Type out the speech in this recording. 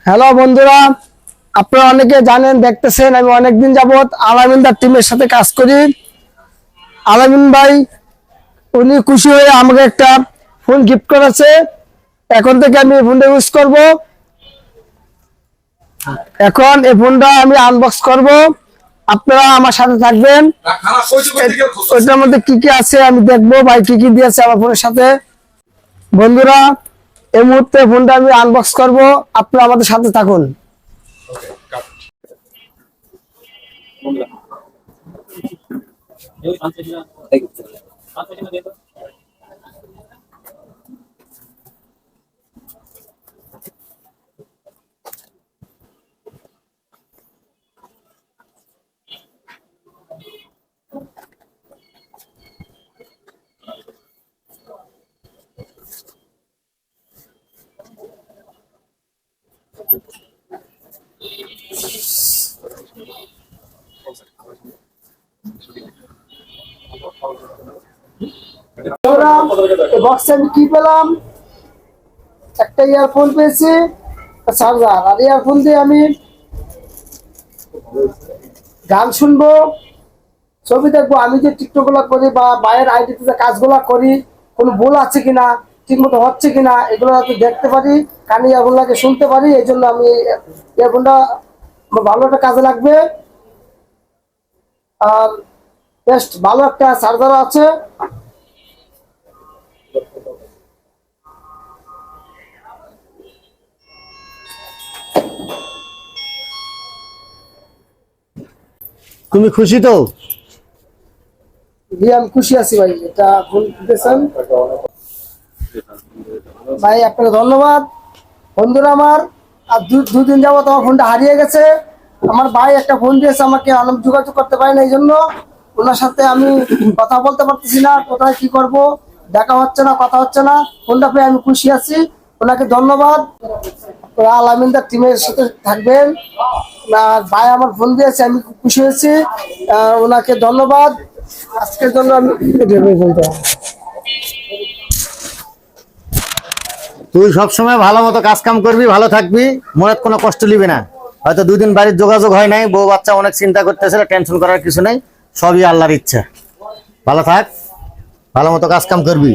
Hello বন্ধুরা, আপনারা অনেকে জানেন, দেখতেছেন আমি অনেকদিন যাবত আলামিনদার টিমের সাথে কাজ করি। আলামিন ভাই উনি খুশি হয়ে আমাকে একটা ফোন গিফট করেছে। এখন থেকে আমি এই ফোনটা ইউজ করব। এখন এই ফোনটা আমি আনবক্স করব, আপনারা আমার সাথে থাকবেন। ওইটার মধ্যে কি কি আছে আমি দেখবো, ভাই কি কি দিয়েছে আমার ফোনের সাথে। বন্ধুরা, এই মুহূর্তে ফোনটা আমি আনবক্স করব, আপনারা আমাদের সাথে থাকুন। বক্সে আমি কি পেলাম? একটা ইয়ারফোন পেয়েছি, চার্জার। আর ইয়ারফোন দিয়ে আমি গান শুনবো, ছবি দেখবো। আমি যে টিকটক গুলা করি বা বাইরের আইডিতে যে কাজগুলা করি, কোনো ভুল আছে কিনা, ঠিক মতো হচ্ছে কিনা, এগুলো যাতে দেখতে পারি, কানে ইয়ারফোনটাকে শুনতে পারি। এই জন্য আমি ইয়ারফোনটা ভালো একটা কাজে লাগবে। আর বেশ ভালো একটা চার্জার আছে। তুমি খুশি তো? আমি খুশি আছি ভাই, এটা ফোন দিতেছেন ভাই, আপনাকে ধন্যবাদ। বন্ধুরা আমার, আর দুদিন যাবত আমার ফোনটা হারিয়ে গেছে। আমার ভাই একটা ফোন দিয়েছে আমাকে, আমি যোগাযোগ করতে পারি না, এই জন্য ওনার সাথে আমি কথা বলতে পারতেছি না। কোথায় কি করব, দেখা হচ্ছে না, কথা হচ্ছে না। ফোনটা পেয়ে আমি খুশি আছি, ওনাকে ধন্যবাদ। আলামিনদার টিমের সাথে থাকবেন। আর ভাই আমার ফোন দিয়েছে, আমি খুব খুশি হয়েছি, ওনাকে ধন্যবাদ। আজকের জন্য আমি তুই সবসময় ভালো মতো কাজ কাম করবি, ভালো থাকবি, মনে কোনো কষ্ট নিবি না। হয়তো দুদিন বাড়ির যোগাযোগ হয় নাই, বউ বাচ্চা অনেক চিন্তা করতেছে, টেনশন করার কিছু নেই, সবই আল্লাহর ইচ্ছা। ভালো থাক, ভালো মতো কাজ কাম করবি।